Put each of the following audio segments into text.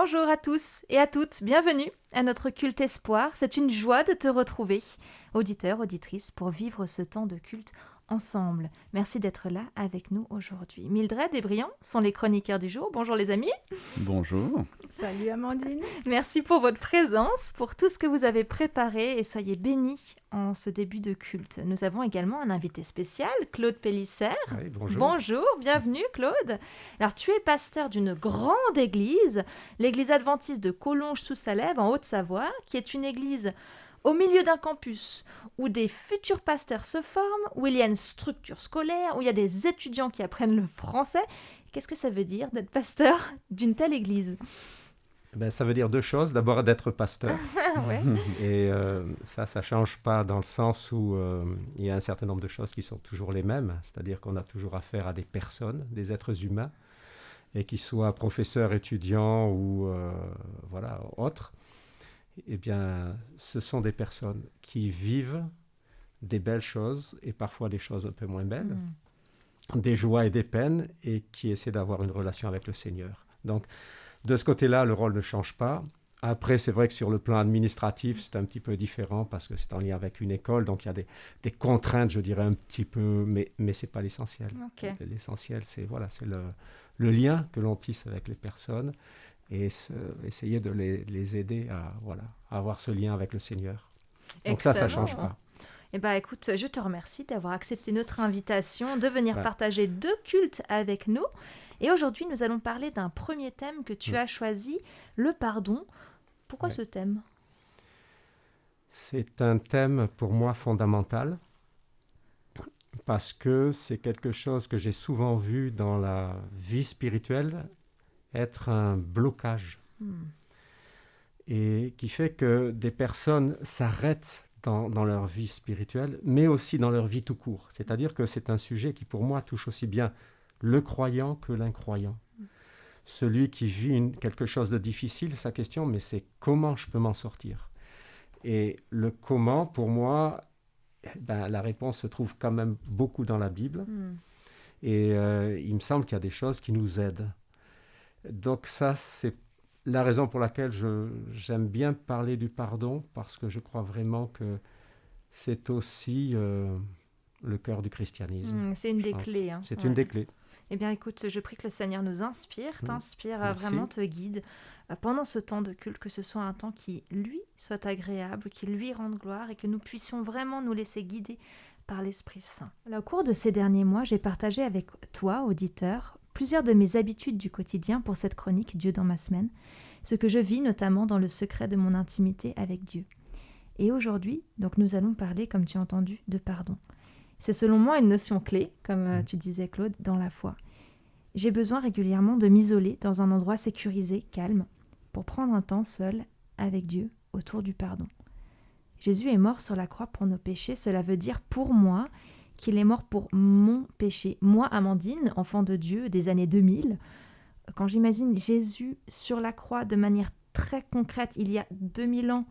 Bonjour à tous et à toutes, bienvenue à notre culte espoir. C'est une joie de te retrouver, auditeurs, auditrices, pour vivre ce temps de culte ensemble. Merci d'être là avec nous aujourd'hui. Mildred et Brian sont les chroniqueurs du jour. Bonjour les amis. Bonjour. Salut Amandine. Merci pour votre présence, pour tout ce que vous avez préparé et soyez bénis en ce début de culte. Nous avons également un invité spécial, Claude Pélissère. Oui, bonjour. Bonjour, bienvenue Claude. Alors tu es pasteur d'une grande église, l'église adventiste de Collonges-sous-Salève en Haute-Savoie, qui est une église au milieu d'un campus où des futurs pasteurs se forment, où il y a une structure scolaire, où il y a des étudiants qui apprennent le français. Qu'est-ce que ça veut dire d'être pasteur d'une telle église ? Ça veut dire deux choses. D'abord, d'être pasteur. Ouais. Et ça ne change pas dans le sens où il y a un certain nombre de choses qui sont toujours les mêmes. C'est-à-dire qu'on a toujours affaire à des personnes, des êtres humains, et qu'ils soient professeurs, étudiants ou autres. Eh bien, ce sont des personnes qui vivent des belles choses et parfois des choses un peu moins belles, des joies et des peines, et qui essaient d'avoir une relation avec le Seigneur. Donc, de ce côté-là, le rôle ne change pas. Après, c'est vrai que sur le plan administratif, c'est un petit peu différent parce que c'est en lien avec une école, donc il y a des contraintes, je dirais, un petit peu, mais ce n'est pas l'essentiel. Okay. L'essentiel, c'est le lien que l'on tisse avec les personnes et essayer de les aider à avoir ce lien avec le Seigneur. Donc ça ne change pas. Eh bien, écoute, je te remercie d'avoir accepté notre invitation, de venir partager deux cultes avec nous. Et aujourd'hui, nous allons parler d'un premier thème que tu as choisi, le pardon. Pourquoi ce thème ? C'est un thème pour moi fondamental parce que c'est quelque chose que j'ai souvent vu dans la vie spirituelle être un blocage et qui fait que des personnes s'arrêtent dans leur vie spirituelle, mais aussi dans leur vie tout court. C'est-à-dire que c'est un sujet qui, pour moi, touche aussi bien le croyant que l'incroyant. Celui qui vit quelque chose de difficile, sa question, mais c'est comment je peux m'en sortir ? Et le comment, pour moi, la réponse se trouve quand même beaucoup dans la Bible. Et il me semble qu'il y a des choses qui nous aident. Donc ça, c'est la raison pour laquelle j'aime bien parler du pardon, parce que je crois vraiment que c'est aussi le cœur du christianisme. C'est une des clés. Hein. C'est une des clés. Eh bien, écoute, je prie que le Seigneur nous inspire, t'inspire, vraiment te guide pendant ce temps de culte, que ce soit un temps qui, lui, soit agréable, qui lui rende gloire et que nous puissions vraiment nous laisser guider par l'Esprit Saint. Alors, au cours de ces derniers mois, j'ai partagé avec toi, auditeur, plusieurs de mes habitudes du quotidien pour cette chronique Dieu dans ma semaine, ce que je vis notamment dans le secret de mon intimité avec Dieu. Et aujourd'hui, donc, nous allons parler, comme tu as entendu, de pardon. C'est selon moi une notion clé, comme tu disais Claude, dans la foi. J'ai besoin régulièrement de m'isoler dans un endroit sécurisé, calme, pour prendre un temps seul avec Dieu autour du pardon. Jésus est mort sur la croix pour nos péchés, cela veut dire pour moi qu'il est mort pour mon péché. Moi, Amandine, enfant de Dieu des années 2000, quand j'imagine Jésus sur la croix de manière très concrète, il y a 2000 ans,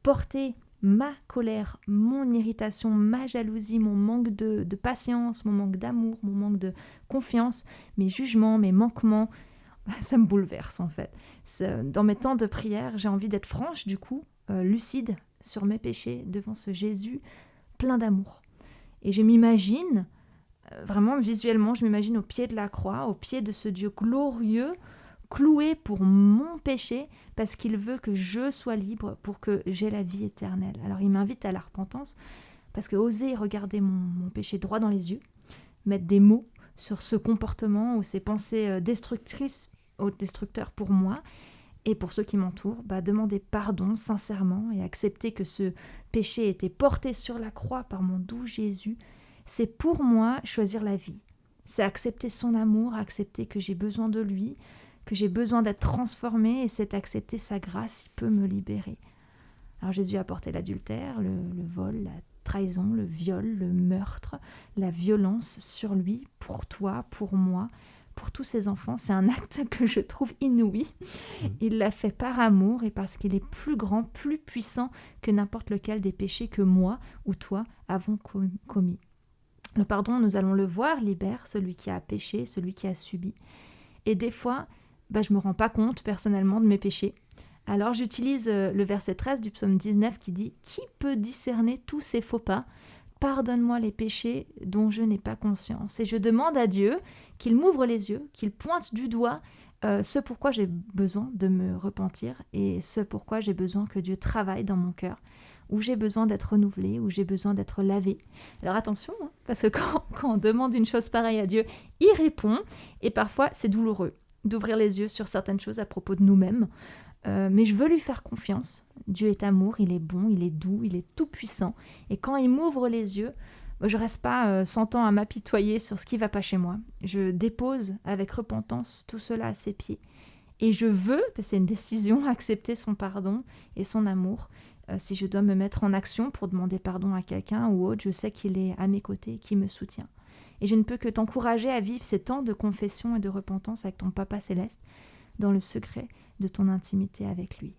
porter ma colère, mon irritation, ma jalousie, mon manque de patience, mon manque d'amour, mon manque de confiance, mes jugements, mes manquements, ça me bouleverse en fait. Dans mes temps de prière, j'ai envie d'être franche du coup, lucide sur mes péchés devant ce Jésus plein d'amour. Et je m'imagine, vraiment visuellement, je m'imagine au pied de la croix, au pied de ce Dieu glorieux, cloué pour mon péché, parce qu'il veut que je sois libre pour que j'ai la vie éternelle. Alors il m'invite à la repentance, parce que oser regarder mon péché droit dans les yeux, mettre des mots sur ce comportement ou ces pensées destructrices ou destructeurs pour moi, et pour ceux qui m'entourent, demander pardon sincèrement et accepter que ce péché était porté sur la croix par mon doux Jésus, c'est pour moi choisir la vie. C'est accepter son amour, accepter que j'ai besoin de lui, que j'ai besoin d'être transformée, et c'est accepter sa grâce, il peut me libérer. Alors Jésus a porté l'adultère, le vol, la trahison, le viol, le meurtre, la violence sur lui, pour toi, pour moi, pour tous ses enfants. C'est un acte que je trouve inouï. Il l'a fait par amour et parce qu'il est plus grand, plus puissant que n'importe lequel des péchés que moi ou toi avons commis. Le pardon, nous allons le voir, libère celui qui a péché, celui qui a subi. Et des fois, je me rends pas compte personnellement de mes péchés. Alors j'utilise le verset 13 du psaume 19 qui dit « Qui peut discerner tous ces faux pas ? Pardonne-moi les péchés dont je n'ai pas conscience. » Et je demande à Dieu qu'il m'ouvre les yeux, qu'il pointe du doigt ce pourquoi j'ai besoin de me repentir et ce pourquoi j'ai besoin que Dieu travaille dans mon cœur, où j'ai besoin d'être renouvelé, où j'ai besoin d'être lavé. Alors attention, parce que quand on demande une chose pareille à Dieu, il répond, et parfois c'est douloureux d'ouvrir les yeux sur certaines choses à propos de nous-mêmes, mais je veux lui faire confiance. Dieu est amour, il est bon, il est doux, il est tout-puissant, et quand il m'ouvre les yeux, je ne reste pas 100 ans à m'apitoyer sur ce qui ne va pas chez moi. Je dépose avec repentance tout cela à ses pieds, et je veux, parce que c'est une décision, accepter son pardon et son amour. Si je dois me mettre en action pour demander pardon à quelqu'un ou autre, je sais qu'il est à mes côtés, qu'il me soutient. Et je ne peux que t'encourager à vivre ces temps de confession et de repentance avec ton Papa Céleste dans le secret de ton intimité avec lui.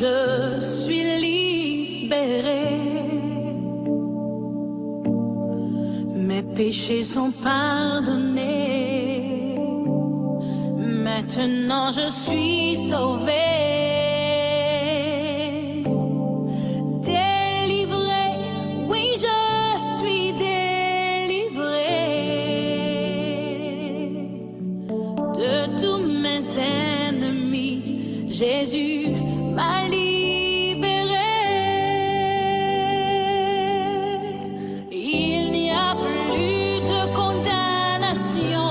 Je suis libérée, mes péchés sont pardonnés, maintenant je suis sauvée, délivrée, oui je suis délivrée de tous mes ennemis, Jésus m'a libérée. Il n'y a plus de condamnation,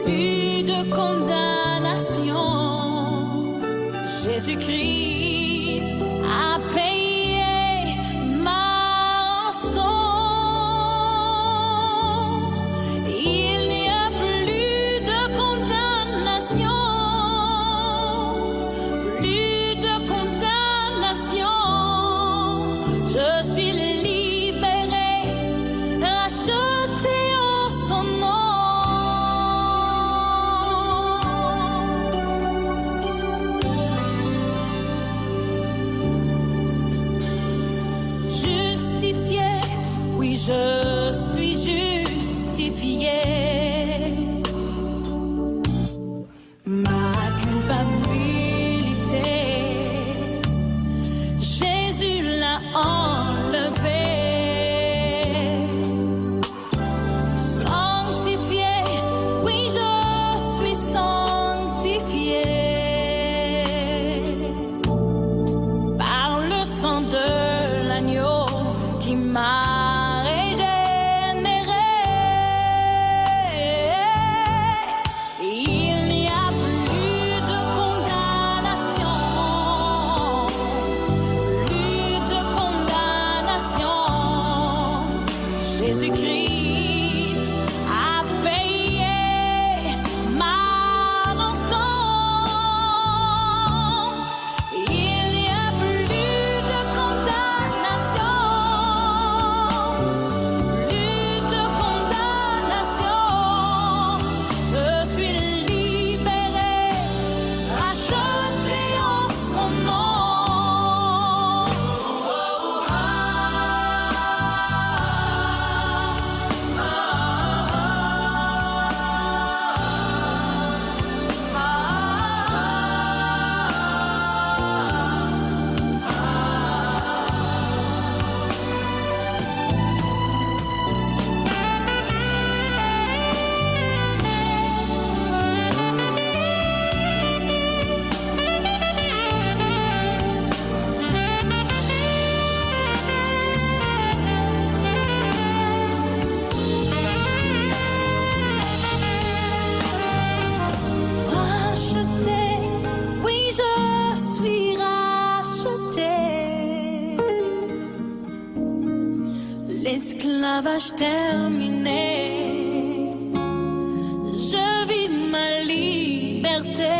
plus de condamnation. Jésus-Christ a payé ma rançon. Il n'y a plus de condamnation. Je suis libérée, rachetée en son nom. Justifiée, oui je suis justifiée. Ma culpabilité, Jésus l'a enlevé. Sanctifié, oui je suis sanctifié par le sang de l'agneau qui m'a régénéré. Il n'y a plus de condamnation, plus de condamnation. Jésus-Christ a payé ma rançon. Il n'y a plus de condamnation, plus de condamnation. Je suis libérée, rachetée en son nom. Rachetée, oui je suis rachetée. L'esclavage terminé, je vis ma liberté.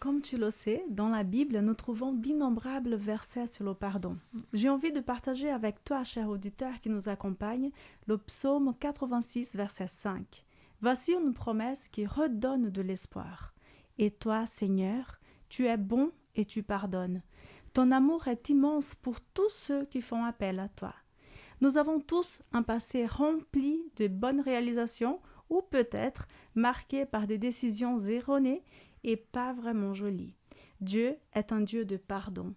comme tu le sais, dans la Bible, nous trouvons d'innombrables versets sur le pardon. J'ai envie de partager avec toi, cher auditeur qui nous accompagne, le psaume 86, verset 5. Voici une promesse qui redonne de l'espoir. Et toi, Seigneur, tu es bon et tu pardonnes. Ton amour est immense pour tous ceux qui font appel à toi. Nous avons tous un passé rempli de bonnes réalisations ou peut-être marqué par des décisions erronées et pas vraiment jolies. Dieu est un Dieu de pardon.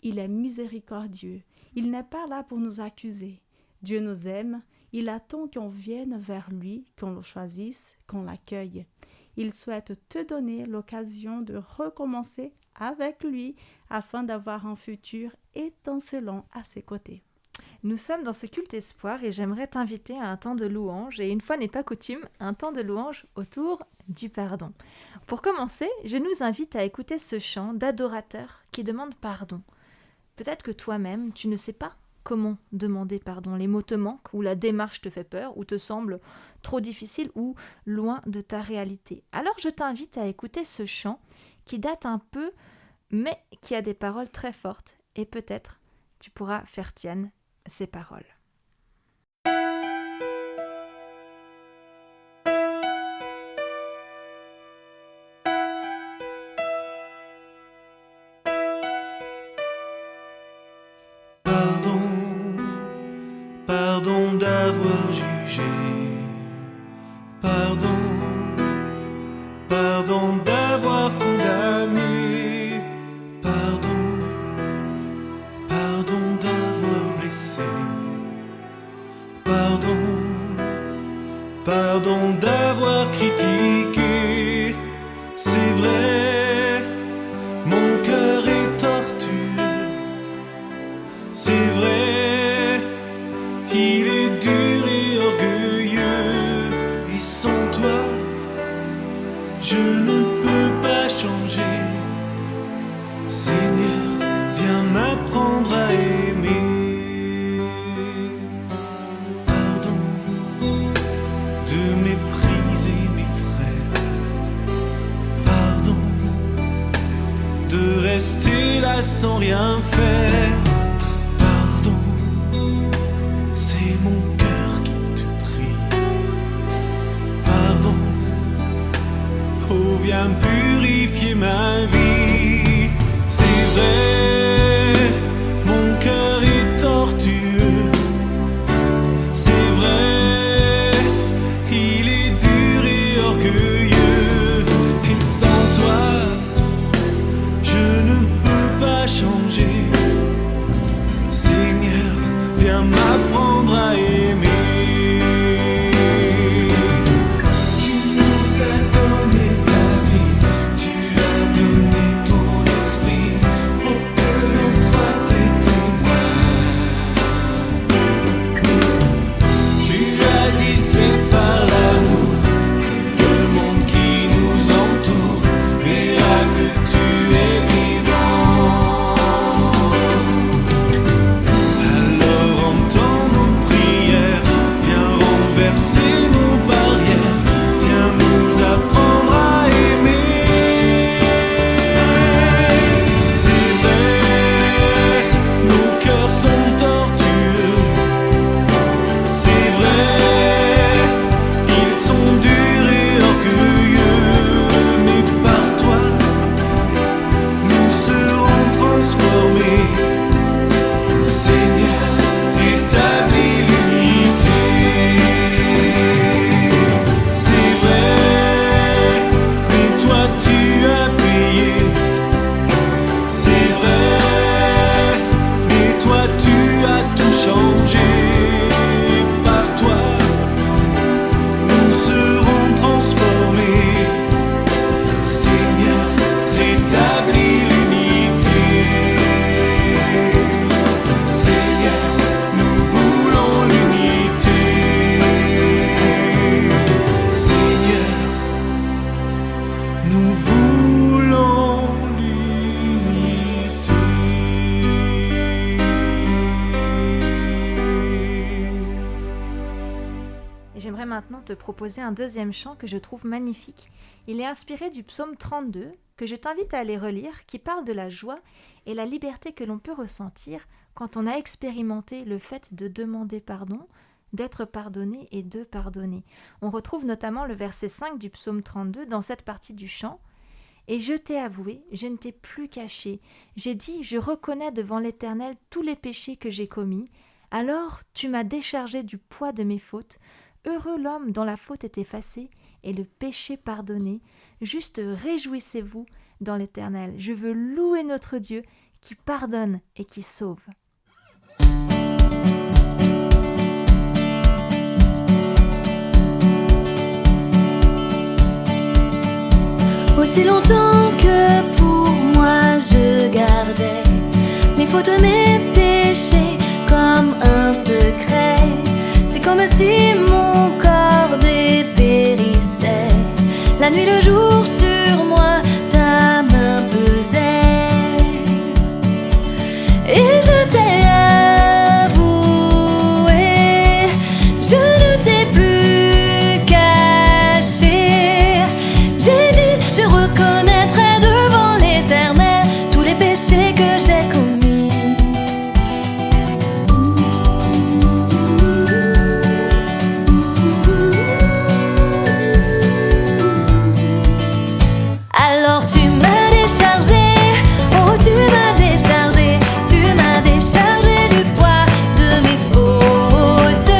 Il est miséricordieux. Il n'est pas là pour nous accuser. Dieu nous aime. Il attend qu'on vienne vers lui, qu'on le choisisse, qu'on l'accueille. Il souhaite te donner l'occasion de recommencer avec lui afin d'avoir un futur étincelant à ses côtés. Nous sommes dans ce culte espoir et j'aimerais t'inviter à un temps de louange, et une fois n'est pas coutume, un temps de louange autour du pardon. Pour commencer, je nous invite à écouter ce chant d'adorateur qui demande pardon. Peut-être que toi-même, tu ne sais pas comment demander pardon. Les mots te manquent, ou la démarche te fait peur, ou te semble trop difficile, ou loin de ta réalité. Alors je t'invite à écouter ce chant qui date un peu, mais qui a des paroles très fortes, et peut-être tu pourras faire tienne ces paroles. Pardon, pardon d'avoir jugé. Pardon, pardon d'avoir condamné. Pardon, pardon d'avoir blessé. Pardon, pardon d'avoir critiqué. C'est vrai, mon cœur est tortueux. C'est vrai, il est dur et orgueilleux. Et sans toi, je ne peux pas changer. Seigneur, viens m'apprendre à aimer. Pardon de mépriser mes frères. Pardon de rester là sans rien faire. Pardon, c'est mon cœur qui te prie. Pardon, oh viens purifier ma vie. C'est vrai, mon cœur est tortueux. C'est vrai, il est dur et orgueilleux. Et sans toi, je ne peux pas changer. Seigneur, viens m'apprendre à aimer. Tu nous as donné ta vie, tu as donné ton esprit pour que l'on soit tes témoins. Tu as dit c'est par l'amour que le monde qui nous entoure verra que tu es vivant. Alors entends nos prières, viens renverser nos barrières, viens nous apprendre à aimer. C'est vrai, nos cœurs sont tortueux. C'est vrai, ils sont durs et orgueilleux. Mais par toi, nous serons transformés. Seigneur, rétablis l'unité. C'est vrai, mais toi tu as payé. C'est vrai, mais toi tu as tout changé. Par toi, nous serons transformés. Seigneur, rétablis l'unité. Seigneur, nous voulons l'unité. Seigneur, nous voulons l'unité. Et j'aimerais maintenant te proposer un deuxième chant que je trouve magnifique. Il est inspiré du psaume 32 que je t'invite à aller relire qui parle de la joie et la liberté que l'on peut ressentir quand on a expérimenté le fait de demander pardon, d'être pardonné et de pardonner. On retrouve notamment le verset 5 du psaume 32 dans cette partie du chant. « Et je t'ai avoué, je ne t'ai plus caché. J'ai dit, je reconnais devant l'Éternel tous les péchés que j'ai commis. Alors tu m'as déchargé du poids de mes fautes. Heureux l'homme dont la faute est effacée et le péché pardonné. Juste réjouissez-vous dans l'Éternel. Je veux louer notre Dieu qui pardonne et qui sauve. » Aussi longtemps que pour moi je gardais mes fautes, mes péchés comme un secret. C'est comme si mon corps dépérissait. La nuit, le jour, sur moi ta main pesait. Et je t'ai avoué, je ne t'ai plus caché. J'ai dit, je reconnaîtrai devant l'Éternel tous les péchés que j'ai commis. Alors tu m'as déchargé, oh tu m'as déchargé, tu m'as déchargé du poids de mes fautes.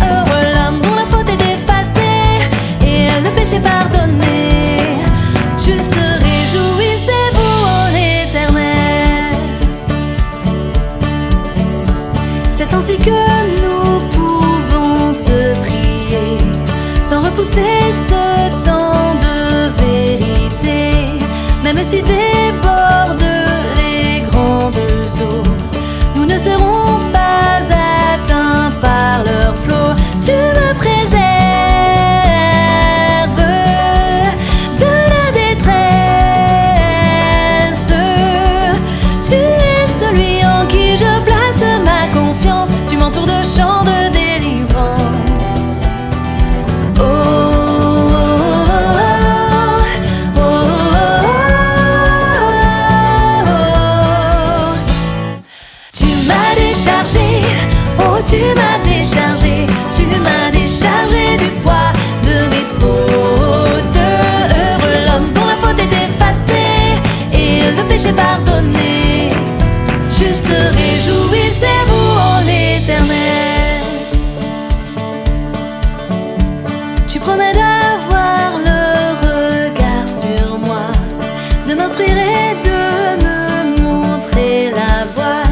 Heureux l'homme dont la faute est effacée et le péché pardonné. Juste réjouissez-vous en l'Éternel. C'est ainsi que nous pouvons te prier sans repousser ce temps de vérité. Même si débordent les grandes eaux, nous ne serons pas atteints par leur flot. Tu me préserves de la détresse. Tu es celui en qui je place ma confiance. Tu m'entoures de chants de délivrance. Oh, oh, oh, oh, oh. Tu m'as déchargé, oh tu m'as déchargé, tu m'as déchargé du poids de mes fautes. Heureux l'homme dont la faute est effacée et le péché pardonné. Juste réjouissez-vous en l'Éternel. Tu promets d'avoir le regard sur moi, de m'instruire et de me montrer la voie.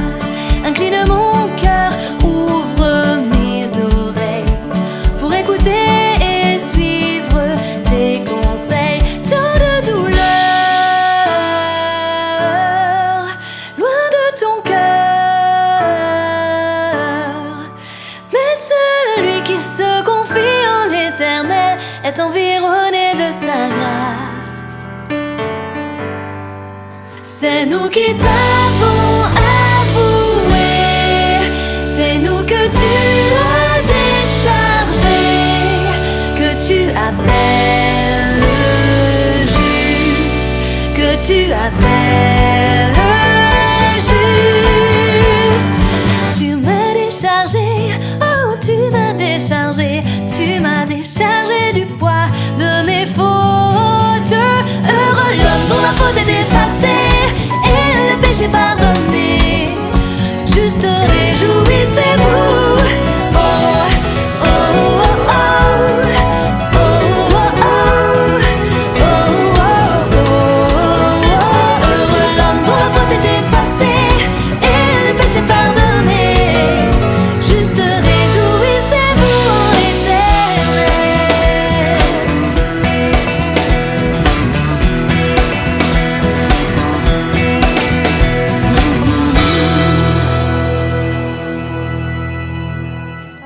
Incline mon cœur, ouvre mes oreilles pour écouter et suivre tes conseils. Tant de douleur loin de ton cœur, mais celui qui se confie en l'Éternel est environné de sa grâce. C'est nous qui t'avons avoué, c'est nous que tu as déchargé, que tu appelles juste, que tu appelles juste. Tu m'as déchargé, oh tu m'as déchargé, tu m'as déchargé du poids de mes fautes. Heureux l'homme dont la faute est effacée et le péché pardonné. Juste réjouissez-vous. Oh, oh, oh, oh. Oh, oh, oh. Oh, oh, oh. Heureux l'homme dont la faute est effacée et le péché pardonné. Juste réjouissez-vous en l'Éternel.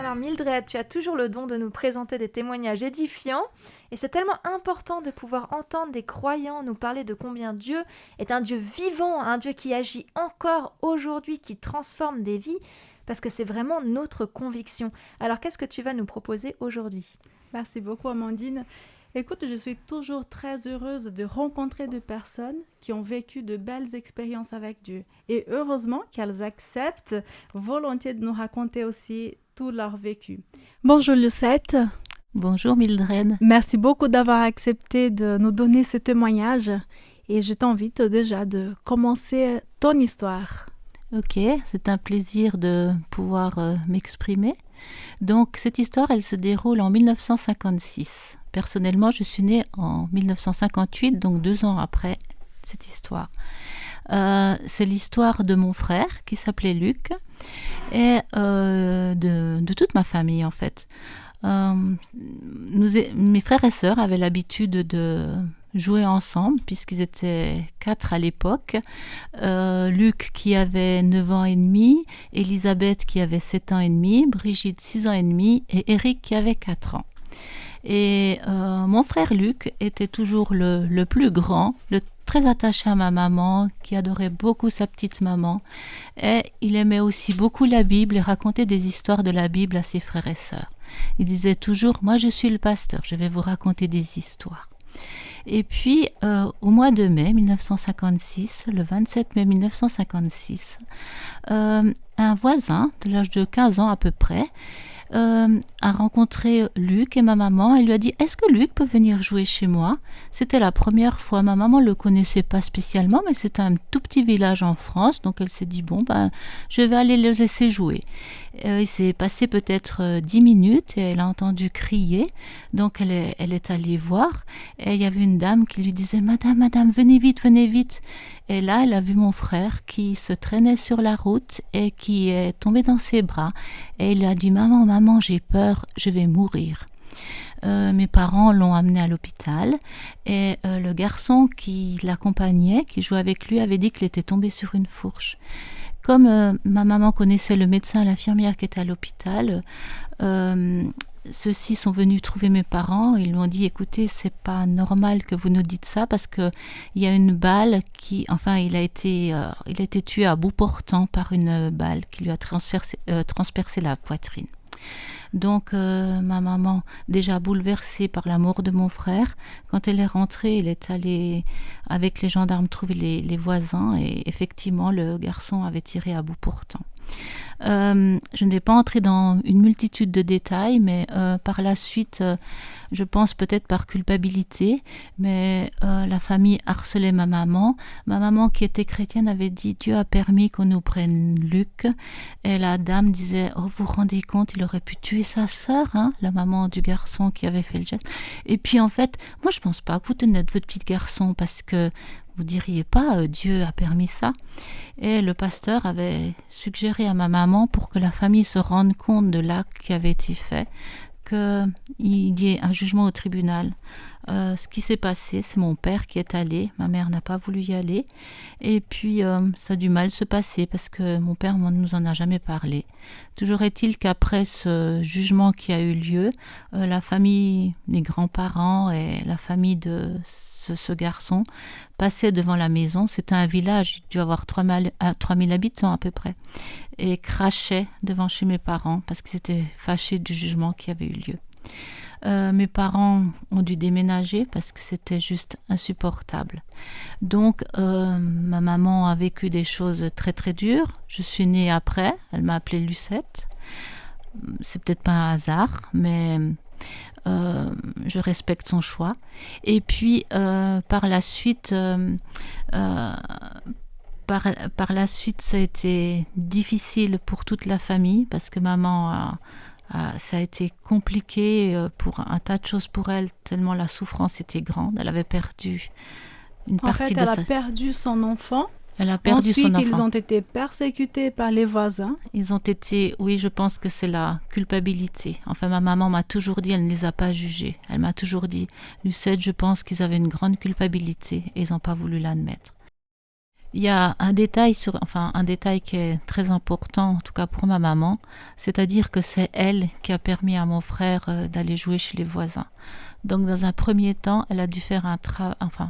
Alors Mildred, tu as toujours le don de nous présenter des témoignages édifiants et c'est tellement important de pouvoir entendre des croyants nous parler de combien Dieu est un Dieu vivant, un Dieu qui agit encore aujourd'hui, qui transforme des vies, parce que c'est vraiment notre conviction. Alors qu'est-ce que tu vas nous proposer aujourd'hui ? Merci beaucoup, Amandine. Écoute, je suis toujours très heureuse de rencontrer des personnes qui ont vécu de belles expériences avec Dieu. Et heureusement qu'elles acceptent volontiers de nous raconter aussi tout leur vécu. Bonjour Lucette. Bonjour Mildred. Merci beaucoup d'avoir accepté de nous donner ce témoignage. Et je t'invite déjà de commencer ton histoire. Ok, c'est un plaisir de pouvoir m'exprimer. Donc cette histoire, elle se déroule en 1956. Personnellement, je suis née en 1958, donc 2 ans après cette histoire. C'est l'histoire de mon frère qui s'appelait Luc et de toute ma famille en fait. Mes frères et sœurs avaient l'habitude de jouer ensemble puisqu'ils étaient 4 à l'époque. Luc qui avait 9 ans et demi, Elisabeth qui avait 7 ans et demi, Brigitte 6 ans et demi et Eric qui avait 4 ans. Et mon frère Luc était toujours le plus grand, très attaché à ma maman, qui adorait beaucoup sa petite maman. Et il aimait aussi beaucoup la Bible et racontait des histoires de la Bible à ses frères et sœurs. Il disait toujours, moi je suis le pasteur, je vais vous raconter des histoires. Et puis, au mois de mai 1956, le 27 mai 1956, un voisin de l'âge de 15 ans à peu près, a rencontré Luc et ma maman et lui a dit « Est-ce que Luc peut venir jouer chez moi ?» C'était la première fois. Ma maman ne le connaissait pas spécialement, mais c'était un tout petit village en France, donc elle s'est dit « Bon, je vais aller le laisser jouer. » Il s'est passé peut-être 10 minutes et elle a entendu crier, donc elle est allée voir et il y avait une dame qui lui disait « Madame, venez vite, venez vite !» Et là, elle a vu mon frère qui se traînait sur la route et qui est tombé dans ses bras. Et il a dit « Maman, j'ai peur, je vais mourir. » Mes parents l'ont amené à l'hôpital et le garçon qui l'accompagnait, qui jouait avec lui, avait dit qu'il était tombé sur une fourche. Comme ma maman connaissait le médecin et l'infirmière qui était à l'hôpital, ceux-ci sont venus trouver mes parents. Ils lui ont dit « Écoutez, c'est pas normal que vous nous dites ça parce que il y a une balle qui... Enfin, il a été tué à bout portant par une balle qui lui a transpercé la poitrine. » Donc ma maman, déjà bouleversée par la mort de mon frère, quand elle est rentrée, elle est allée avec les gendarmes trouver les voisins et effectivement le garçon avait tiré à bout portant. Je ne vais pas entrer dans une multitude de détails, mais par la suite, je pense peut-être par culpabilité, mais la famille harcelait ma maman. Ma maman qui était chrétienne avait dit « Dieu a permis qu'on nous prenne Luc ». Et la dame disait « Oh, vous vous rendez compte, il aurait pu tuer sa sœur, hein, la maman du garçon qui avait fait le geste. » Et puis en fait, moi je pense pas que vous tenez de votre petit garçon parce que vous diriez pas Dieu a permis ça. Et le pasteur avait suggéré à ma maman pour que la famille se rende compte de l'acte qui avait été fait, qu'il y ait un jugement au tribunal. Ce qui s'est passé, c'est mon père qui est allé, ma mère n'a pas voulu y aller, et puis ça a dû mal se passer parce que mon père ne nous en a jamais parlé. Toujours est-il qu'après ce jugement qui a eu lieu, la famille, les grands-parents et la famille de ce garçon passaient devant la maison, c'était un village, il dû avoir 3000 habitants à peu près, et crachaient devant chez mes parents parce qu'ils étaient fâchés du jugement qui avait eu lieu. Mes parents ont dû déménager parce que c'était juste insupportable. Donc ma maman a vécu des choses très très dures. Je suis née après, elle m'a appelée Lucette. C'est peut-être pas un hasard, mais je respecte son choix. Et puis par la suite, ça a été difficile pour toute la famille parce que maman ça a été compliqué pour un tas de choses pour elle, tellement la souffrance était grande. Elle avait perdu une partie de sa... En fait, elle a perdu son enfant. Elle a perdu son enfant. Ensuite, ils ont été persécutés par les voisins. Ils ont été... Oui, je pense que c'est la culpabilité. Enfin, ma maman m'a toujours dit, elle ne les a pas jugés. Elle m'a toujours dit, Lucette, je pense qu'ils avaient une grande culpabilité et ils n'ont pas voulu l'admettre. Il y a un détail qui est très important, en tout cas pour ma maman, c'est-à-dire que c'est elle qui a permis à mon frère d'aller jouer chez les voisins. Donc dans un premier temps, elle a dû faire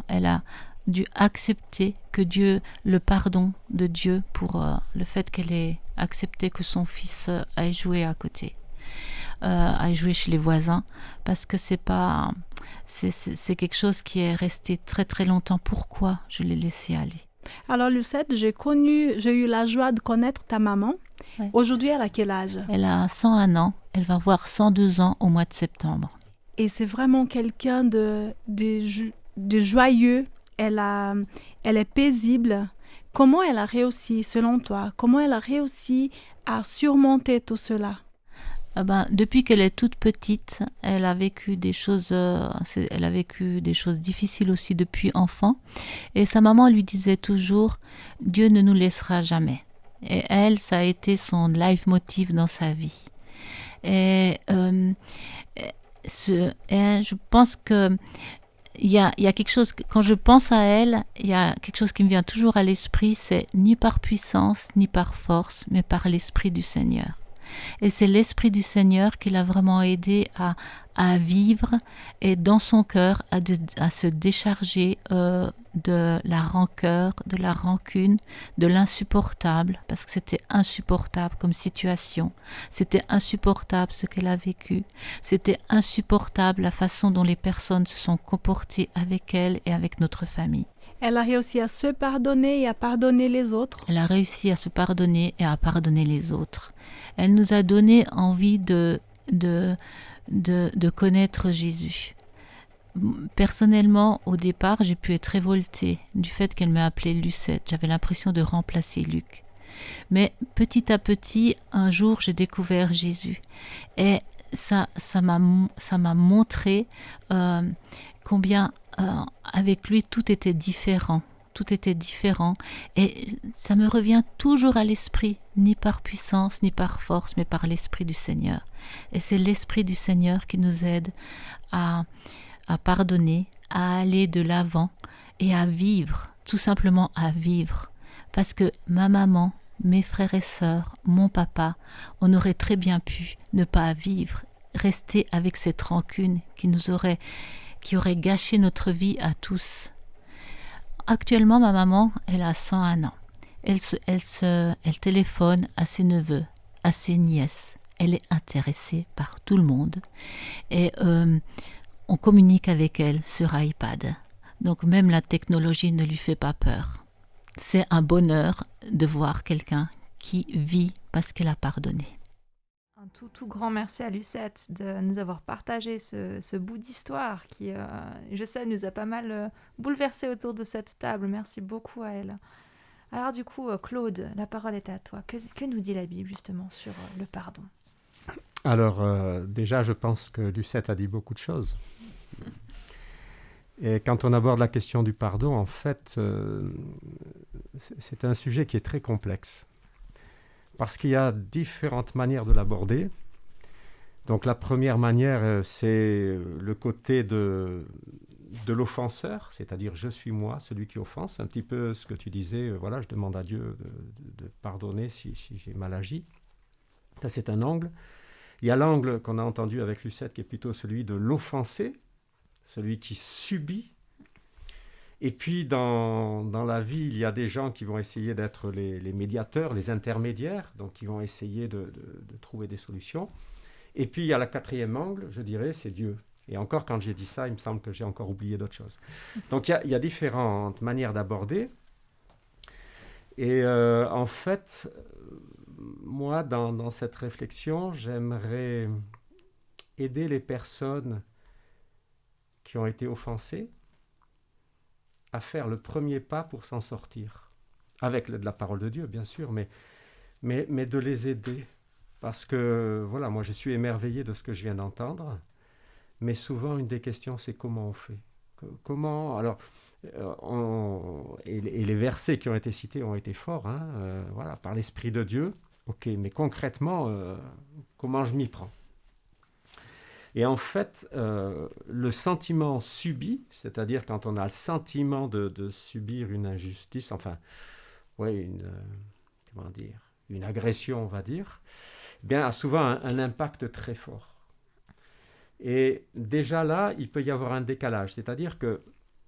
elle a dû accepter que le pardon de Dieu pour le fait qu'elle ait accepté que son fils aille jouer à côté. à jouer chez les voisins, parce que c'est quelque chose qui est resté très très longtemps. Pourquoi je l'ai laissé aller? Alors, Lucette, j'ai eu la joie de connaître ta maman. Ouais. Aujourd'hui, elle a quel âge? Elle a 101 ans, elle va avoir 102 ans au mois de septembre. Et c'est vraiment quelqu'un de joyeux. Elle est paisible. Comment elle a réussi, selon toi? Comment elle a réussi à surmonter tout cela? Depuis qu'elle est toute petite, elle a vécu des choses difficiles aussi depuis enfant. Et sa maman lui disait toujours, Dieu ne nous laissera jamais. Et elle, ça a été son leitmotiv dans sa vie. Et je pense que il y a quelque chose, quand je pense à elle, il y a quelque chose qui me vient toujours à l'esprit, c'est ni par puissance, ni par force, mais par l'Esprit du Seigneur. Et c'est l'Esprit du Seigneur qui l'a vraiment aidé à vivre et dans son cœur à se décharger de la rancœur, de la rancune, de l'insupportable, parce que c'était insupportable comme situation. C'était insupportable ce qu'elle a vécu. C'était insupportable la façon dont les personnes se sont comportées avec elle et avec notre famille. Elle a réussi à se pardonner et à pardonner les autres. Elle a réussi à se pardonner et à pardonner les autres. Elle nous a donné envie de connaître Jésus. Personnellement, au départ, j'ai pu être révoltée du fait qu'elle m'ait appelée Lucette. J'avais l'impression de remplacer Luc. Mais petit à petit, un jour, j'ai découvert Jésus. Et ça m'a montré combien avec lui tout était différent. Tout était différent. Et ça me revient toujours à l'esprit, ni par puissance, ni par force, mais par l'Esprit du Seigneur. Et c'est l'Esprit du Seigneur qui nous aide à pardonner, à aller de l'avant et à vivre, tout simplement à vivre. Parce que ma maman, mes frères et sœurs, mon papa, on aurait très bien pu ne pas vivre, rester avec cette rancune qui aurait gâché notre vie à tous. Actuellement, ma maman, elle a 101 ans. Elle téléphone à ses neveux, à ses nièces. Elle est intéressée par tout le monde. Et on communique avec elle sur iPad. Donc même la technologie ne lui fait pas peur. C'est un bonheur de voir quelqu'un qui vit parce qu'elle a pardonné. Un tout grand merci à Lucette de nous avoir partagé ce bout d'histoire qui, je sais, nous a pas mal bouleversés autour de cette table. Merci beaucoup à elle. Alors du coup, Claude, la parole est à toi. Que nous dit la Bible justement sur le pardon? Alors déjà, je pense que Lucette a dit beaucoup de choses. Et quand on aborde la question du pardon, en fait, c'est un sujet qui est très complexe. Parce qu'il y a différentes manières de l'aborder. Donc la première manière, c'est le côté de l'offenseur, c'est-à-dire je suis moi, celui qui offense. Un petit peu ce que tu disais, voilà, je demande à Dieu de pardonner si j'ai mal agi. Ça, c'est un angle. Il y a l'angle qu'on a entendu avec Lucette, qui est plutôt celui de l'offensé, celui qui subit. Et puis, dans la vie, il y a des gens qui vont essayer d'être les médiateurs, les intermédiaires, donc qui vont essayer de trouver des solutions. Et puis, il y a le quatrième angle, je dirais, c'est Dieu. Et encore, quand j'ai dit ça, il me semble que j'ai encore oublié d'autres choses. Donc, il y a différentes manières d'aborder. Et en fait, moi, dans cette réflexion, j'aimerais aider les personnes qui ont été offensées à faire le premier pas pour s'en sortir. Avec de la parole de Dieu, bien sûr, mais de les aider. Parce que, voilà, moi, je suis émerveillé de ce que je viens d'entendre. Mais souvent, une des questions, c'est comment on fait. Comment... Alors, et les versets qui ont été cités ont été forts, hein, voilà, par l'Esprit de Dieu. Ok, mais concrètement, comment je m'y prends? Et en fait, le sentiment subi, c'est-à-dire quand on a le sentiment de subir une injustice, enfin, ouais, une agression, on va dire, bien, a souvent un impact très fort. Et déjà là, il peut y avoir un décalage, c'est-à-dire que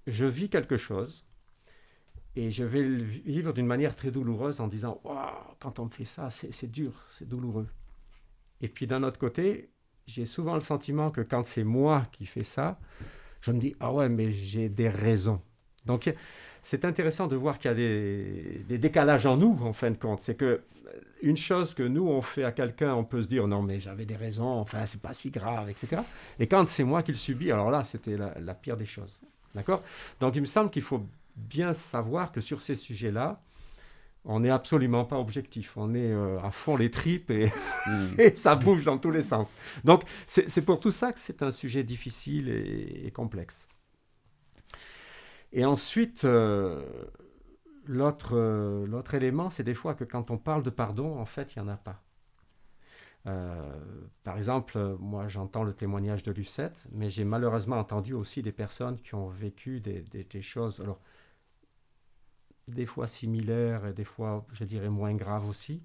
je vis quelque chose et je vais le vivre d'une manière très douloureuse en disant « Waouh, quand on me fait ça, c'est dur, c'est douloureux ». Et puis d'un autre côté, j'ai souvent le sentiment que quand c'est moi qui fais ça, je me dis « Ah ouais, mais j'ai des raisons ». Donc, c'est intéressant de voir qu'il y a des décalages en nous, en fin de compte. C'est qu'une chose que nous, on fait à quelqu'un, on peut se dire « Non, mais j'avais des raisons, enfin, c'est pas si grave, etc. » Et quand c'est moi qui le subis, alors là, c'était la pire des choses. D'accord ? Donc, il me semble qu'il faut bien savoir que sur ces sujets-là, on n'est absolument pas objectif. On est à fond les tripes et ça bouge dans tous les sens. Donc, c'est pour tout ça que c'est un sujet difficile et complexe. Et ensuite, l'autre élément, c'est des fois que quand on parle de pardon, en fait, il n'y en a pas. Par exemple, moi, j'entends le témoignage de Lucette, mais j'ai malheureusement entendu aussi des personnes qui ont vécu des choses... Alors, des fois similaires et des fois, je dirais, moins graves aussi,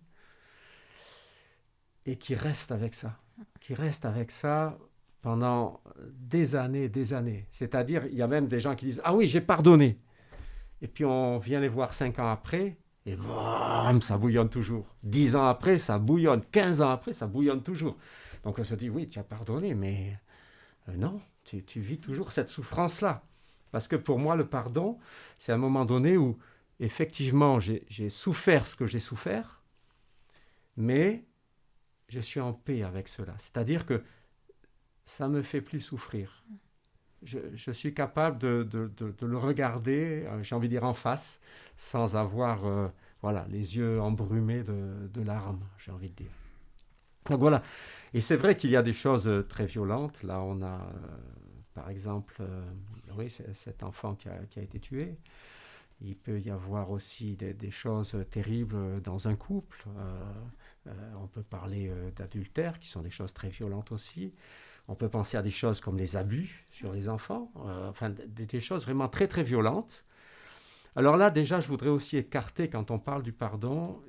et qui restent avec ça pendant des années. C'est-à-dire, il y a même des gens qui disent « Ah oui, j'ai pardonné !» Et puis on vient les voir 5 ans après, et boum, ça bouillonne toujours. 10 ans après, ça bouillonne. 15 ans après, ça bouillonne toujours. Donc on se dit « Oui, tu as pardonné, mais non, tu vis toujours cette souffrance-là. » Parce que pour moi, le pardon, c'est un moment donné où effectivement, j'ai souffert ce que j'ai souffert, mais je suis en paix avec cela. C'est-à-dire que ça ne me fait plus souffrir. Je suis capable de le regarder, j'ai envie de dire en face, sans avoir les yeux embrumés de larmes, j'ai envie de dire. Donc voilà. Et c'est vrai qu'il y a des choses très violentes. Là, on a, par exemple, cet enfant qui a été tué. Il peut y avoir aussi des choses terribles dans un couple. On peut parler d'adultère, qui sont des choses très violentes aussi. On peut penser à des choses comme les abus sur les enfants. Des choses vraiment très, très violentes. Alors là, déjà, je voudrais aussi écarter, quand on parle du pardon,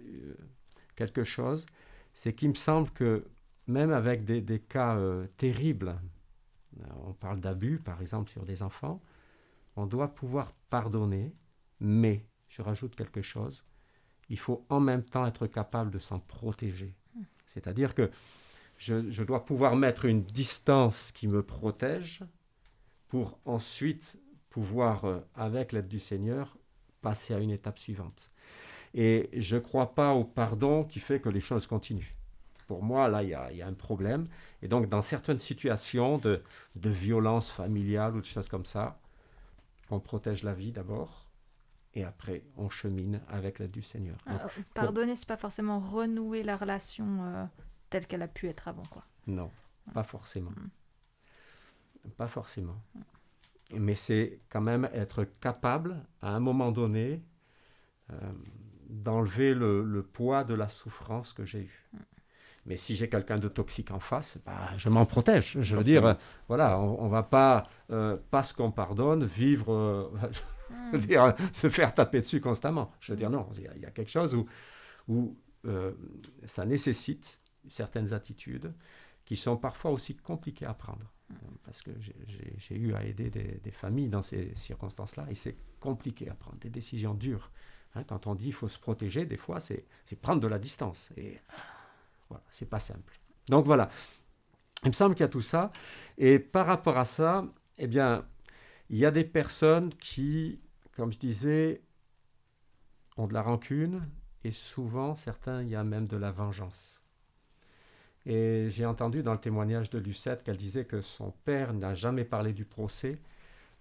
quelque chose. C'est qu'il me semble que, même avec des cas terribles, on parle d'abus, par exemple, sur des enfants, on doit pouvoir pardonner. Mais, je rajoute quelque chose, il faut en même temps être capable de s'en protéger. C'est-à-dire que je dois pouvoir mettre une distance qui me protège pour ensuite pouvoir, avec l'aide du Seigneur, passer à une étape suivante. Et je ne crois pas au pardon qui fait que les choses continuent. Pour moi, là, il y a un problème. Et donc, dans certaines situations de violence familiale ou de choses comme ça, on protège la vie d'abord. Et après, on chemine avec l'aide du Seigneur. Donc, pardonner, c'est pas forcément renouer la relation telle qu'elle a pu être avant, quoi. Non, pas forcément. Pas forcément. Mais c'est quand même être capable, à un moment donné, d'enlever le poids de la souffrance que j'ai eue. Mais si j'ai quelqu'un de toxique en face, je m'en protège. Je veux dire, on va pas, parce qu'on pardonne, vivre... Je veux dire, se faire taper dessus constamment. Je veux dire, non, il y a quelque chose où ça nécessite certaines attitudes qui sont parfois aussi compliquées à prendre. Parce que j'ai eu à aider des familles dans ces circonstances-là, et c'est compliqué à prendre, des décisions dures. Quand on dit qu'il faut se protéger, des fois, c'est prendre de la distance. Et voilà, c'est pas simple. Donc voilà, il me semble qu'il y a tout ça. Et par rapport à ça, eh bien, il y a des personnes qui, comme je disais, ont de la rancune, et souvent, certains, il y a même de la vengeance. Et j'ai entendu dans le témoignage de Lucette qu'elle disait que son père n'a jamais parlé du procès,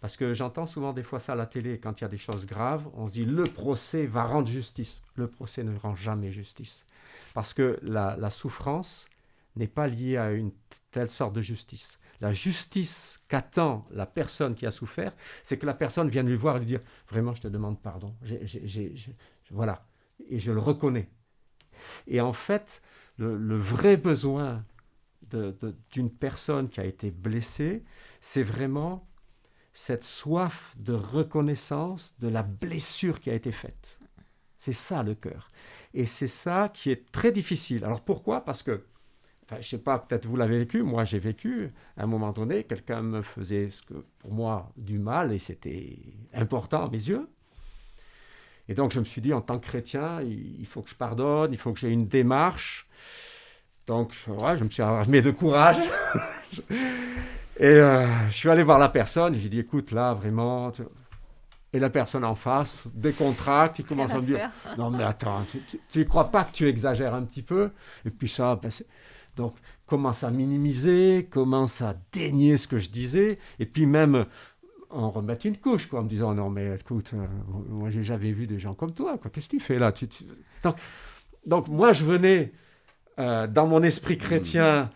parce que j'entends souvent des fois ça à la télé, quand il y a des choses graves, on se dit « le procès va rendre justice ». Le procès ne rend jamais justice, parce que la souffrance n'est pas liée à une telle sorte de justice. La justice qu'attend la personne qui a souffert, c'est que la personne vienne lui voir et lui dire « Vraiment, je te demande pardon. Voilà. Et je le reconnais. » Et en fait, le vrai besoin d'une personne qui a été blessée, c'est vraiment cette soif de reconnaissance de la blessure qui a été faite. C'est ça le cœur. Et c'est ça qui est très difficile. Alors pourquoi ? Parce que, je ne sais pas, peut-être vous l'avez vécu, moi j'ai vécu, à un moment donné, quelqu'un me faisait pour moi du mal, et c'était important à mes yeux. Et donc je me suis dit, en tant que chrétien, il faut que je pardonne, il faut que j'ai une démarche. Donc, ouais, je me suis armé de courage. Et je suis allé voir la personne. Et j'ai dit, écoute, là, vraiment... Et la personne en face décontracte, il commence à me dire « Non mais attends, tu ne crois pas que tu exagères un petit peu ?» Et puis ça, donc commence à minimiser, commence à dénier ce que je disais, et puis même en remettre une couche, quoi, en me disant « Non mais écoute, moi j'ai jamais vu des gens comme toi, quoi. Qu'est-ce que tu fais là ?» Donc moi je venais dans mon esprit chrétien...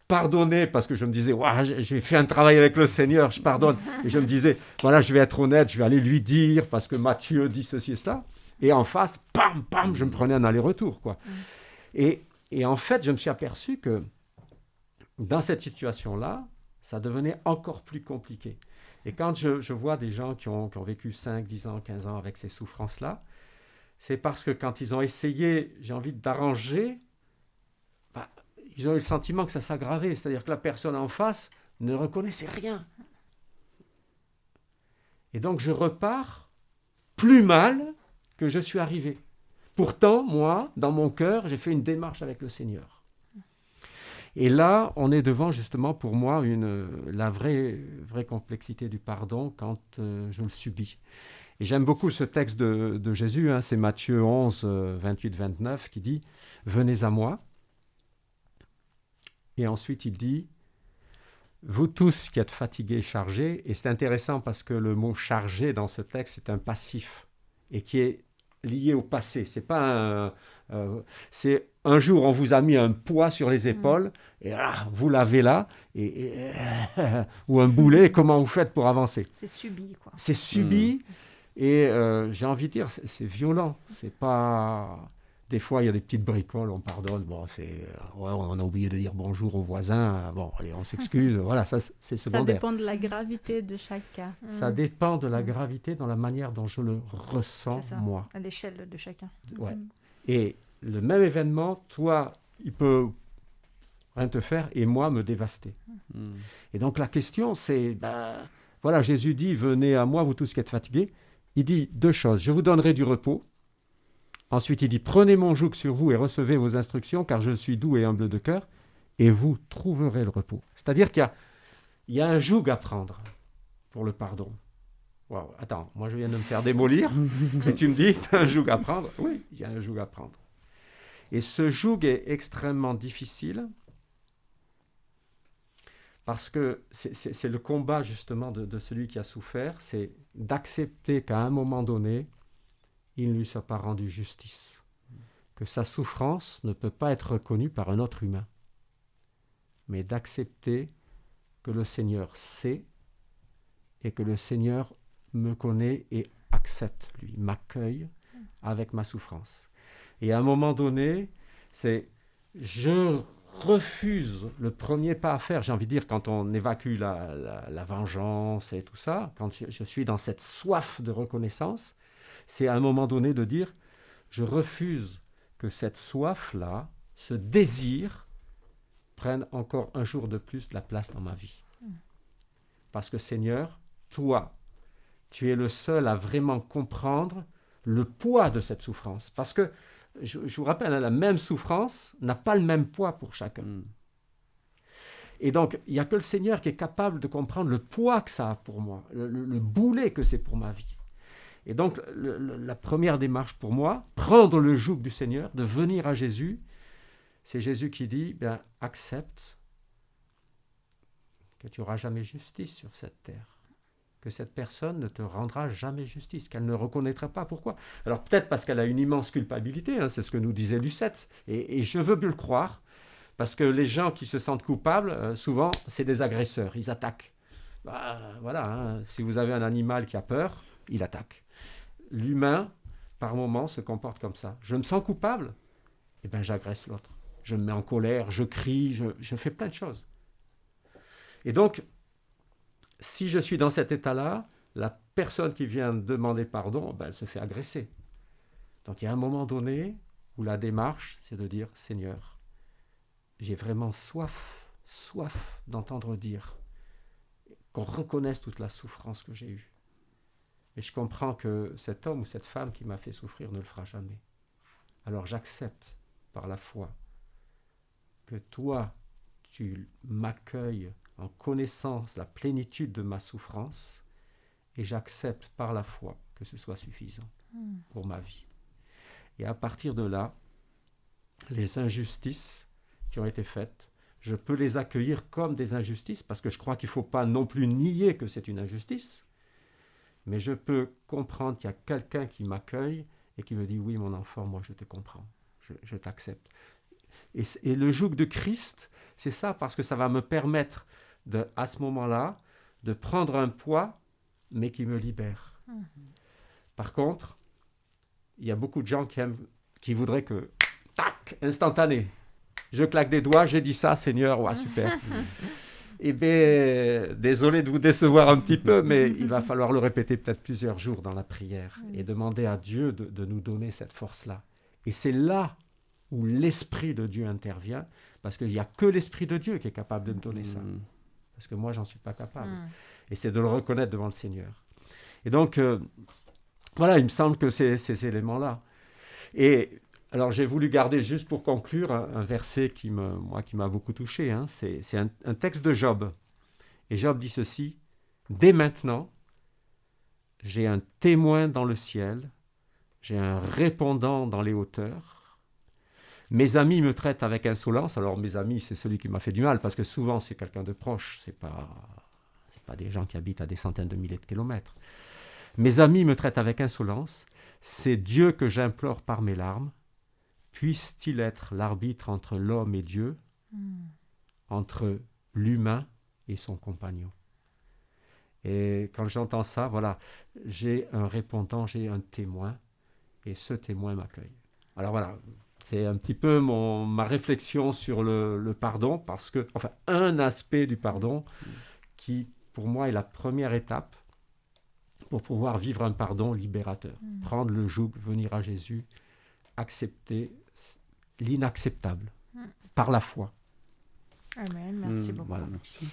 pardonner parce que je me disais ouah, j'ai fait un travail avec le Seigneur, je pardonne, et je me disais voilà, je vais être honnête, je vais aller lui dire parce que Matthieu dit ceci et cela, et en face pam pam, je me prenais un aller-retour, quoi. Et en fait je me suis aperçu que dans cette situation-là ça devenait encore plus compliqué. Et quand je vois des gens qui ont vécu 5, 10 ans, 15 ans avec ces souffrances-là, c'est parce que quand ils ont essayé, j'ai envie d'arranger, ils ont eu le sentiment que ça s'aggravait, c'est-à-dire que la personne en face ne reconnaissait rien. Et donc je repars plus mal que je suis arrivé. Pourtant, moi, dans mon cœur, j'ai fait une démarche avec le Seigneur. Et là, on est devant justement pour moi la vraie complexité du pardon quand je le subis. Et j'aime beaucoup ce texte de Jésus, c'est Matthieu 11, 28-29 qui dit « Venez à moi ». Et ensuite, il dit, vous tous qui êtes fatigués et chargés, et c'est intéressant parce que le mot chargé dans ce texte, c'est un passif, et qui est lié au passé. C'est pas c'est un jour, on vous a mis un poids sur les épaules, et là, vous l'avez là, ou un boulet, comment vous faites pour avancer ? C'est subi, quoi. C'est subi, et j'ai envie de dire, c'est violent, c'est pas... Des fois, il y a des petites bricoles, on pardonne. Bon, on a oublié de dire bonjour aux voisins. Bon, allez, on s'excuse. Voilà, ça, c'est secondaire. Ça dépend de la gravité de chaque cas. Ça dépend de la gravité dans la manière dont je le ressens, moi. À l'échelle de chacun. Ouais. Et le même événement, toi, il peut rien te faire et moi me dévaster. Et donc, la question, c'est... voilà, Jésus dit, venez à moi, vous tous qui êtes fatigués. Il dit deux choses. Je vous donnerai du repos. Ensuite, il dit, prenez mon joug sur vous et recevez vos instructions, car je suis doux et humble de cœur, et vous trouverez le repos. C'est-à-dire qu'il y a un joug à prendre pour le pardon. Wow, attends, moi je viens de me faire démolir, et tu me dis, tu as un joug à prendre ? Oui, il y a un joug à prendre. Et ce joug est extrêmement difficile, parce que c'est le combat justement de celui qui a souffert, c'est d'accepter qu'à un moment donné, il ne lui soit pas rendu justice, que sa souffrance ne peut pas être reconnue par un autre humain, mais d'accepter que le Seigneur sait et que le Seigneur me connaît et accepte, lui, m'accueille avec ma souffrance. Et à un moment donné, je refuse le premier pas à faire, j'ai envie de dire, quand on évacue la vengeance et tout ça, quand je suis dans cette soif de reconnaissance, c'est à un moment donné de dire, je refuse que cette soif-là, ce désir, prenne encore un jour de plus de la place dans ma vie. Parce que Seigneur, toi, tu es le seul à vraiment comprendre le poids de cette souffrance. Parce que, je vous rappelle, la même souffrance n'a pas le même poids pour chacun. Et donc, il n'y a que le Seigneur qui est capable de comprendre le poids que ça a pour moi, le boulet que c'est pour ma vie. Et donc, la première démarche pour moi, prendre le joug du Seigneur, de venir à Jésus, c'est Jésus qui dit, accepte que tu n'auras jamais justice sur cette terre, que cette personne ne te rendra jamais justice, qu'elle ne reconnaîtra pas. Pourquoi ? Alors peut-être parce qu'elle a une immense culpabilité, c'est ce que nous disait Lucette, et je veux bien le croire, parce que les gens qui se sentent coupables, souvent, c'est des agresseurs, ils attaquent. Voilà, si vous avez un animal qui a peur, il attaque. L'humain, par moments, se comporte comme ça. Je me sens coupable, j'agresse l'autre. Je me mets en colère, je crie, je fais plein de choses. Et donc, si je suis dans cet état-là, la personne qui vient demander pardon, elle se fait agresser. Donc, il y a un moment donné où la démarche, c'est de dire, Seigneur, j'ai vraiment soif d'entendre dire qu'on reconnaisse toute la souffrance que j'ai eue. Et je comprends que cet homme ou cette femme qui m'a fait souffrir ne le fera jamais. Alors j'accepte par la foi que toi, tu m'accueilles en connaissance la plénitude de ma souffrance et j'accepte par la foi que ce soit suffisant pour ma vie. Et à partir de là, les injustices qui ont été faites, je peux les accueillir comme des injustices parce que je crois qu'il ne faut pas non plus nier que c'est une injustice, mais je peux comprendre qu'il y a quelqu'un qui m'accueille et qui me dit « Oui, mon enfant, moi je te comprends, je t'accepte ». Et le joug de Christ, c'est ça, parce que ça va me permettre, à ce moment-là, de prendre un poids, mais qui me libère. Par contre, il y a beaucoup de gens qui voudraient que, tac, instantané, je claque des doigts, j'ai dit ça, Seigneur, ouais, super. Eh bien, désolé de vous décevoir un petit peu, mais il va falloir le répéter peut-être plusieurs jours dans la prière et demander à Dieu de nous donner cette force-là. Et c'est là où l'Esprit de Dieu intervient, parce qu'il n'y a que l'Esprit de Dieu qui est capable de me donner ça. Parce que moi, j'en suis pas capable. Et c'est de le reconnaître devant le Seigneur. Et donc, voilà, il me semble que ces éléments-là. Et alors, j'ai voulu garder, juste pour conclure, un verset qui m'a beaucoup touché. Hein. C'est un texte de Job. Et Job dit ceci, « Dès maintenant, j'ai un témoin dans le ciel, j'ai un répondant dans les hauteurs. Mes amis me traitent avec insolence. » Alors, mes amis, c'est celui qui m'a fait du mal, parce que souvent, c'est quelqu'un de proche. C'est pas des gens qui habitent à des centaines de milliers de kilomètres. Mes amis me traitent avec insolence. C'est Dieu que j'implore par mes larmes. Puisse-t-il être l'arbitre entre l'homme et Dieu, entre l'humain et son compagnon. Et quand j'entends ça, voilà, j'ai un répondant, j'ai un témoin, et ce témoin m'accueille. Alors voilà, c'est un petit peu ma réflexion sur le pardon, parce que, enfin, un aspect du pardon qui, pour moi, est la première étape pour pouvoir vivre un pardon libérateur. Prendre le joug, venir à Jésus, accepter l'inacceptable par la foi. Amen, merci beaucoup. Voilà, merci.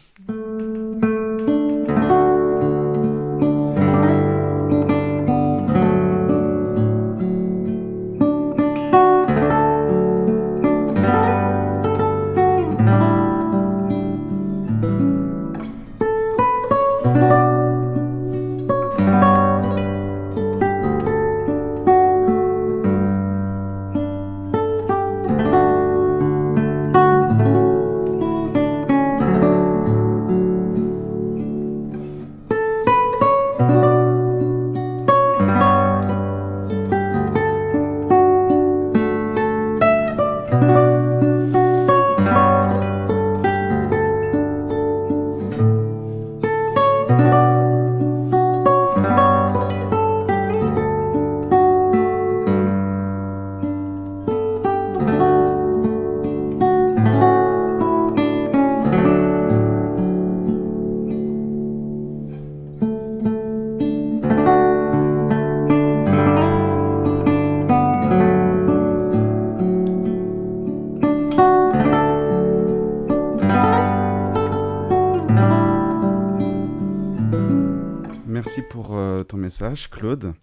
Merci pour ton message, Claude.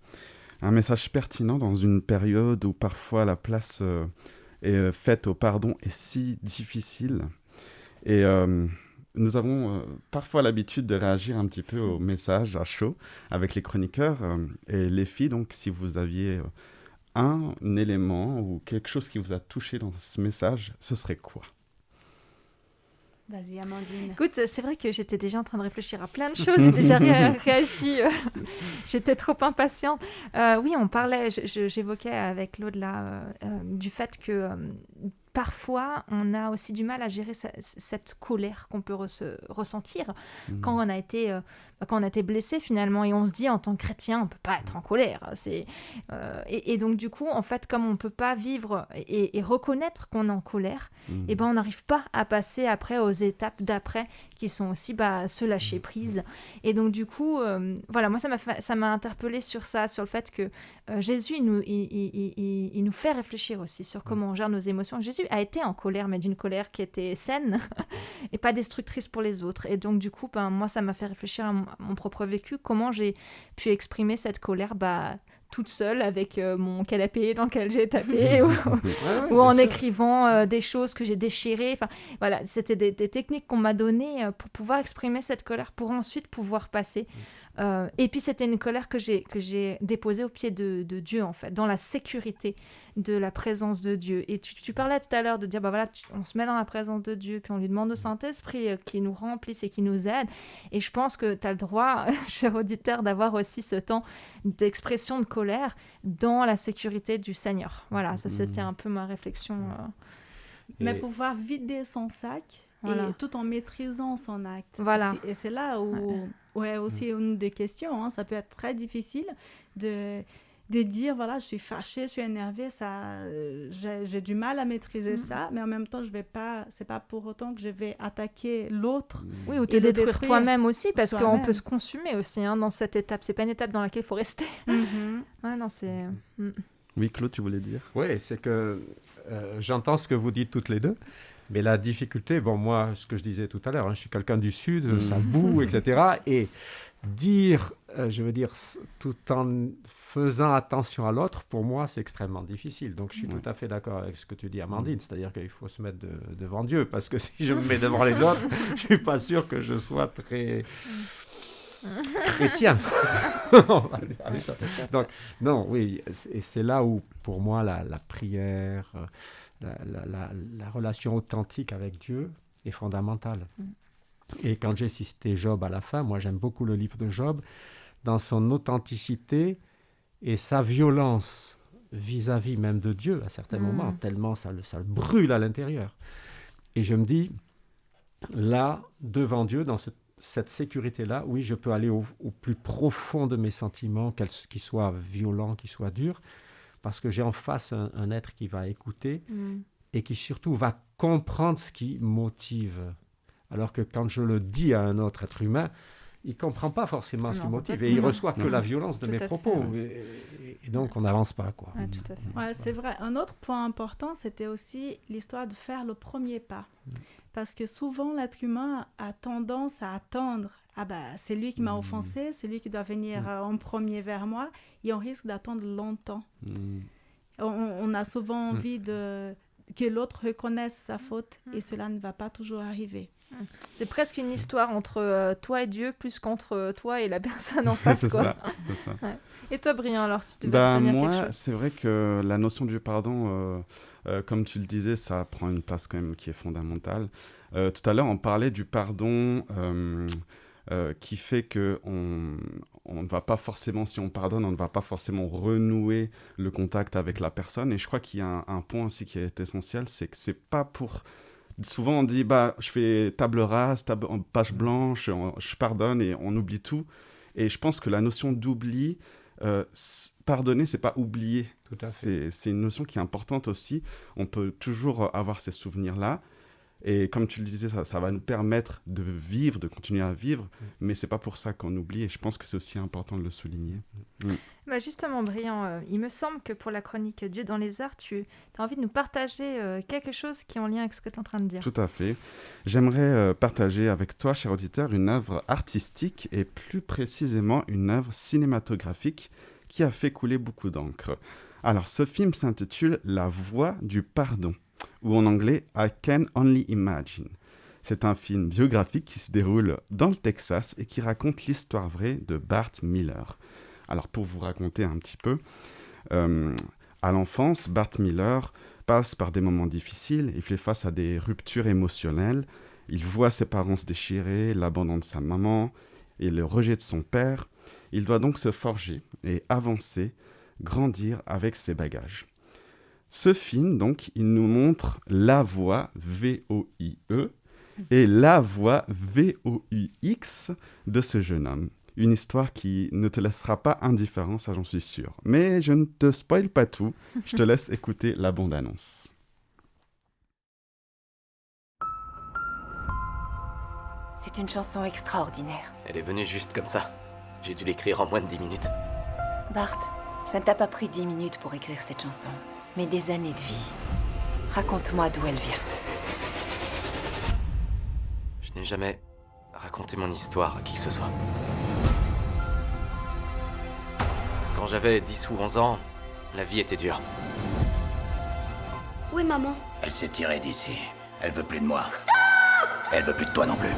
Un message pertinent dans une période où parfois la place est faite au pardon est si difficile. Et nous avons parfois l'habitude de réagir un petit peu aux messages à chaud avec les chroniqueurs. Et les filles, donc, si vous aviez un élément ou quelque chose qui vous a touché dans ce message, ce serait quoi ? Vas-y, Amandine. Écoute, c'est vrai que j'étais déjà en train de réfléchir à plein de choses. J'ai déjà réagi. J'étais trop impatiente. Oui, on parlait, j'évoquais avec Claude là, du fait que parfois, on a aussi du mal à gérer cette colère qu'on peut ressentir quand on a été blessé finalement. Et on se dit, en tant que chrétien, on ne peut pas être en colère. Et donc, du coup, en fait, comme on ne peut pas vivre et reconnaître qu'on est en colère, et ben, on n'arrive pas à passer après aux étapes d'après qui sont aussi se lâcher prise. Et donc, du coup, voilà, moi, ça m'a interpellée sur ça, sur le fait que Jésus, il nous fait réfléchir aussi sur comment on gère nos émotions. Jésus a été en colère, mais d'une colère qui était saine et pas destructrice pour les autres. Et donc, du coup, moi, ça m'a fait réfléchir à mon propre vécu, comment j'ai pu exprimer cette colère toute seule avec mon canapé dans lequel j'ai tapé ou en écrivant des choses que j'ai déchirées. Enfin, voilà, c'était des techniques qu'on m'a données pour pouvoir exprimer cette colère, pour ensuite pouvoir passer. Et puis c'était une colère que j'ai déposée au pied de Dieu, en fait, dans la sécurité de la présence de Dieu. Et tu parlais tout à l'heure de dire, on se met dans la présence de Dieu, puis on lui demande au Saint-Esprit qui nous remplisse et qui nous aide. Et je pense que tu as le droit, cher auditeur, d'avoir aussi ce temps d'expression de colère dans la sécurité du Seigneur. Voilà, ça c'était un peu ma réflexion. Mais pouvoir vider son sac, voilà. et tout en maîtrisant son acte. Voilà. Et c'est là où aussi une des questions, ça peut être très difficile de dire, voilà, je suis fâchée, je suis énervée, j'ai du mal à maîtriser ça, mais en même temps, c'est pas pour autant que je vais attaquer l'autre. Oui, ou te détruire toi-même aussi, parce qu'on peut se consumer aussi dans cette étape. C'est pas une étape dans laquelle il faut rester. Ouais, non, c'est... Oui, Claude, tu voulais dire? Oui, c'est que j'entends ce que vous dites toutes les deux, mais la difficulté, moi, ce que je disais tout à l'heure, je suis quelqu'un du Sud, ça boue, etc. Et dire, tout en faisant attention à l'autre, pour moi, c'est extrêmement difficile. Donc, je suis tout à fait d'accord avec ce que tu dis, Amandine, c'est-à-dire qu'il faut se mettre devant Dieu, parce que si je me mets devant les autres, je ne suis pas sûr que je sois très... chrétien. Donc, non, oui, et c'est là où, pour moi, la prière, la relation authentique avec Dieu est fondamentale. Et quand j'ai cité Job à la fin, moi j'aime beaucoup le livre de Job, dans son authenticité et sa violence vis-à-vis même de Dieu à certains moments, tellement ça le brûle à l'intérieur. Et je me dis, là, devant Dieu, dans cette sécurité-là, oui, je peux aller au plus profond de mes sentiments, qu'ils soient violents, qu'ils soient durs, parce que j'ai en face un être qui va écouter et qui surtout va comprendre ce qui motive. Alors que quand je le dis à un autre être humain, il ne comprend pas forcément ce qui motive et il ne reçoit que la violence de mes propos. Et donc, on n'avance pas, quoi. Ouais, tout à fait. Ouais, c'est vrai. Un autre point important, c'était aussi l'histoire de faire le premier pas. Parce que souvent, l'être humain a tendance à attendre. Ah c'est lui qui m'a offensé, c'est lui qui doit venir en premier vers moi. Et on risque d'attendre longtemps. On a souvent envie que l'autre reconnaisse sa faute et cela ne va pas toujours arriver. C'est presque une histoire entre toi et Dieu plus qu'entre toi et la personne en face. C'est ça. Ouais. Et toi, Brian, alors, si tu veux retenir quelque chose? Moi, c'est vrai que la notion du pardon, comme tu le disais, ça prend une place quand même qui est fondamentale. Tout à l'heure, on parlait du pardon qui fait qu'on ne va pas forcément, si on pardonne, on ne va pas forcément renouer le contact avec la personne. Et je crois qu'il y a un point aussi qui est essentiel, c'est que c'est pas pour... Souvent, on dit, je fais table rase, page blanche, je pardonne et on oublie tout. Et je pense que la notion d'oubli, pardonner, c'est pas oublier. Tout à fait. C'est une notion qui est importante aussi. On peut toujours avoir ces souvenirs-là. Et comme tu le disais, ça va nous permettre de vivre, de continuer à vivre, mais c'est pas pour ça qu'on oublie, et je pense que c'est aussi important de le souligner. Justement, Brian, il me semble que pour la chronique Dieu dans les arts, tu as envie de nous partager quelque chose qui est en lien avec ce que tu es en train de dire. Tout à fait. J'aimerais partager avec toi, cher auditeur, une œuvre artistique, et plus précisément une œuvre cinématographique qui a fait couler beaucoup d'encre. Alors, ce film s'intitule « La voix du pardon », ou en anglais « I Can Only Imagine ». C'est un film biographique qui se déroule dans le Texas et qui raconte l'histoire vraie de Bart Miller. Alors, pour vous raconter un petit peu, à l'enfance, Bart Miller passe par des moments difficiles, il fait face à des ruptures émotionnelles, il voit ses parents se déchirer, l'abandon de sa maman et le rejet de son père. Il doit donc se forger et avancer, grandir avec ses bagages. Ce film, donc, il nous montre la voix V-O-I-E et la voix V-O-U-X de ce jeune homme. Une histoire qui ne te laissera pas indifférent, ça j'en suis sûr. Mais je ne te spoil pas tout, je te laisse écouter la bande-annonce. C'est une chanson extraordinaire. Elle est venue juste comme ça. J'ai dû l'écrire en moins de 10 minutes. Bart, ça ne t'a pas pris 10 minutes pour écrire cette chanson, mais des années de vie. Raconte-moi d'où elle vient. Je n'ai jamais raconté mon histoire à qui que ce soit. Quand j'avais 10 ou 11 ans, la vie était dure. Où est maman? Elle s'est tirée d'ici. Elle veut plus de moi. Elle veut plus de toi non plus.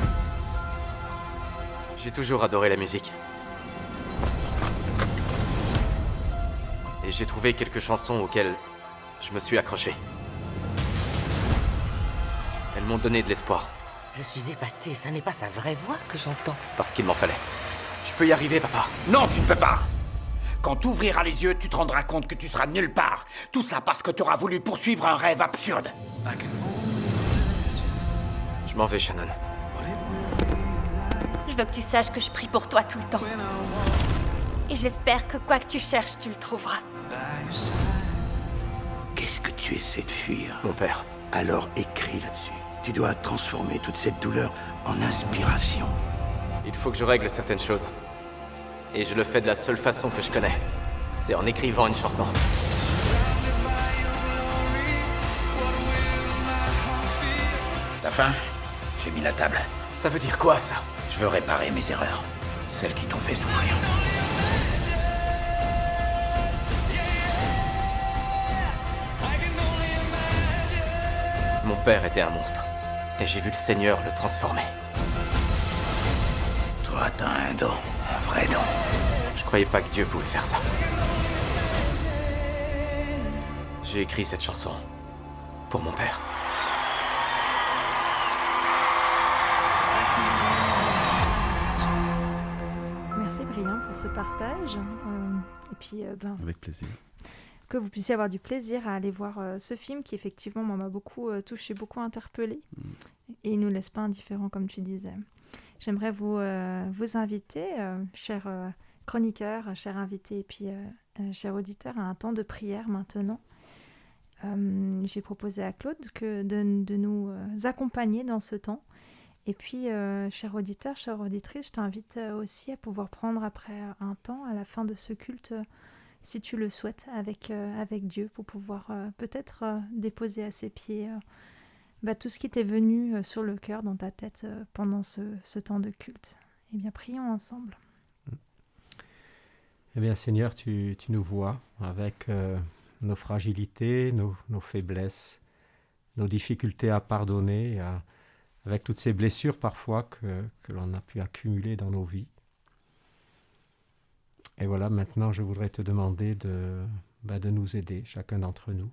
J'ai toujours adoré la musique. Et j'ai trouvé quelques chansons auxquelles je me suis accroché. Elles m'ont donné de l'espoir. Je suis épaté, ça n'est pas sa vraie voix que j'entends. Parce qu'il m'en fallait. Je peux y arriver, papa. Non, tu ne peux pas. Quand tu ouvriras les yeux, tu te rendras compte que tu seras nulle part. Tout ça parce que tu auras voulu poursuivre un rêve absurde. Je m'en vais, Shannon. Je veux que tu saches que je prie pour toi tout le temps. Et j'espère que quoi que tu cherches, tu le trouveras. Qu'est-ce que tu essaies de fuir? Mon père. Alors écris là-dessus. Tu dois transformer toute cette douleur en inspiration. Il faut que je règle certaines choses. Et je le fais de la seule façon que je connais. C'est en écrivant une chanson. T'as faim? J'ai mis la table. Ça veut dire quoi, ça? Je veux réparer mes erreurs. Celles qui t'ont fait souffrir. Mon père était un monstre. Et j'ai vu le Seigneur le transformer. Toi, t'as un don. Un vrai don. Je croyais pas que Dieu pouvait faire ça. J'ai écrit cette chanson pour mon père. Merci Brian pour ce partage. Et puis, Avec plaisir. Que vous puissiez avoir du plaisir à aller voir ce film qui effectivement moi, m'a beaucoup touché, beaucoup interpellé. Et il ne nous laisse pas indifférents comme tu disais. J'aimerais vous inviter, chers chroniqueurs, chers invités et puis chers auditeurs, à un temps de prière maintenant. J'ai proposé à Claude de nous accompagner dans ce temps. Et puis, chers auditeurs, chères auditrices, je t'invite aussi à pouvoir prendre après un temps, à la fin de ce culte, si tu le souhaites, avec Dieu, pour pouvoir peut-être déposer à ses pieds tout ce qui t'est venu sur le cœur, dans ta tête, pendant ce temps de culte. Eh bien, prions ensemble. Eh bien, Seigneur, tu nous vois avec nos fragilités, nos faiblesses, nos difficultés à pardonner, avec toutes ces blessures parfois que l'on a pu accumuler dans nos vies. Et voilà, maintenant, je voudrais te demander de nous aider, chacun d'entre nous,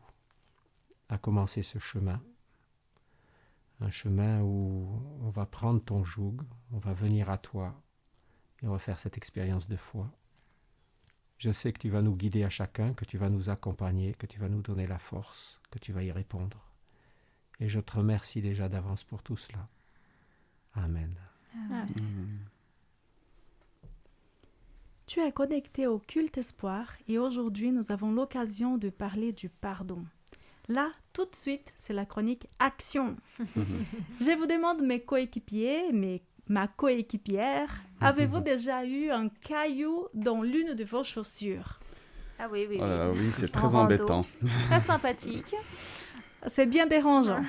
à commencer ce chemin. Un chemin où on va prendre ton joug, on va venir à toi et on va faire cette expérience de foi. Je sais que tu vas nous guider à chacun, que tu vas nous accompagner, que tu vas nous donner la force, que tu vas y répondre. Et je te remercie déjà d'avance pour tout cela. Amen. Amen. Tu es connecté au culte espoir et aujourd'hui nous avons l'occasion de parler du pardon. Là, tout de suite, c'est la chronique Action. Je vous demande, mes coéquipiers, ma coéquipière, avez-vous déjà eu un caillou dans l'une de vos chaussures? Ah oui, oui, oui. Oui, c'est très embêtant. Très sympathique. C'est bien dérangeant.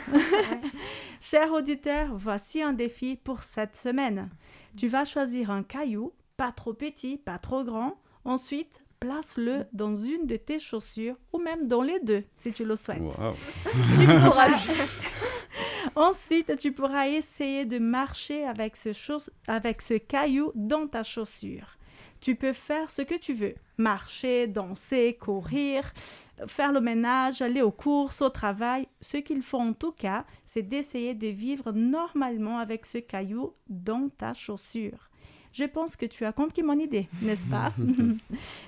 Chers auditeurs, voici un défi pour cette semaine. Tu vas choisir un caillou, pas trop petit, pas trop grand. Ensuite, place-le dans une de tes chaussures ou même dans les deux, si tu le souhaites. Wow. Ensuite, tu pourras essayer de marcher avec ce caillou dans ta chaussure. Tu peux faire ce que tu veux. Marcher, danser, courir, faire le ménage, aller aux courses, au travail. Ce qu'il faut en tout cas, c'est d'essayer de vivre normalement avec ce caillou dans ta chaussure. Je pense que tu as compris mon idée, n'est-ce pas?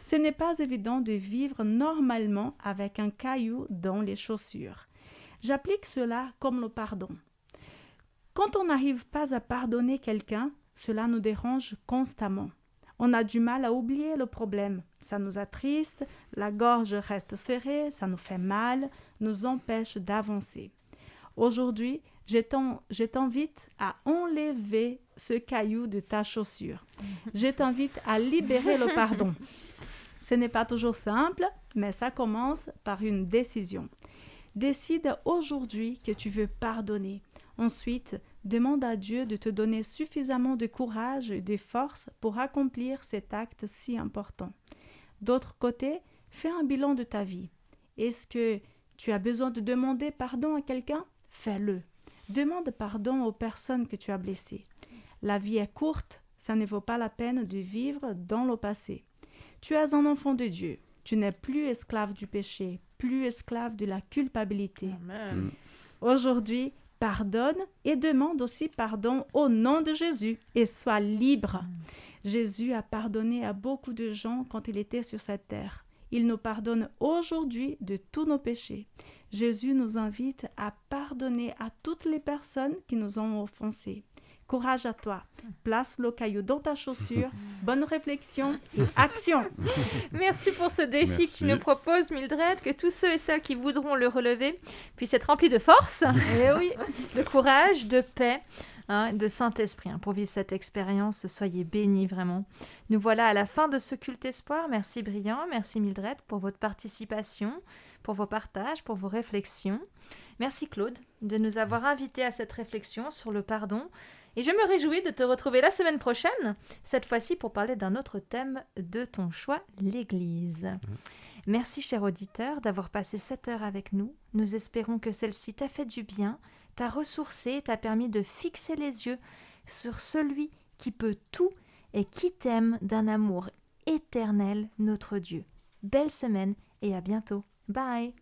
Ce n'est pas évident de vivre normalement avec un caillou dans les chaussures. J'applique cela comme le pardon. Quand on n'arrive pas à pardonner quelqu'un, cela nous dérange constamment. On a du mal à oublier le problème. Ça nous attriste, la gorge reste serrée, ça nous fait mal, nous empêche d'avancer. Aujourd'hui, je t'invite à enlever ce caillou de ta chaussure. Je t'invite à libérer le pardon. Ce n'est pas toujours simple, mais ça commence par une décision. Décide aujourd'hui que tu veux pardonner. Ensuite, demande à Dieu de te donner suffisamment de courage et de force pour accomplir cet acte si important. D'autre côté, fais un bilan de ta vie. Est-ce que tu as besoin de demander pardon à quelqu'un? Fais-le. Demande pardon aux personnes que tu as blessées. La vie est courte, ça ne vaut pas la peine de vivre dans le passé. Tu es un enfant de Dieu. Tu n'es plus esclave du péché, plus esclave de la culpabilité. Amen. Aujourd'hui, pardonne et demande aussi pardon au nom de Jésus et sois libre. Jésus a pardonné à beaucoup de gens quand il était sur cette terre. Il nous pardonne aujourd'hui de tous nos péchés. Jésus nous invite à pardonner à toutes les personnes qui nous ont offensés. Courage à toi. Place le caillou dans ta chaussure. Bonne réflexion et action. Merci pour ce défi que tu nous proposes, Mildred, que tous ceux et celles qui voudront le relever puissent être remplis de force, et oui, de courage, de paix, de Saint-Esprit. Pour vivre cette expérience, soyez bénis vraiment. Nous voilà à la fin de ce culte espoir. Merci Brian, merci Mildred pour votre participation, pour vos partages, pour vos réflexions. Merci Claude de nous avoir invités à cette réflexion sur le pardon. Et je me réjouis de te retrouver la semaine prochaine, cette fois-ci pour parler d'un autre thème de ton choix, l'Église. Merci, cher auditeur, d'avoir passé cette heure avec nous. Nous espérons que celle-ci t'a fait du bien, t'a ressourcé, t'a permis de fixer les yeux sur celui qui peut tout et qui t'aime d'un amour éternel, notre Dieu. Belle semaine et à bientôt. Bye!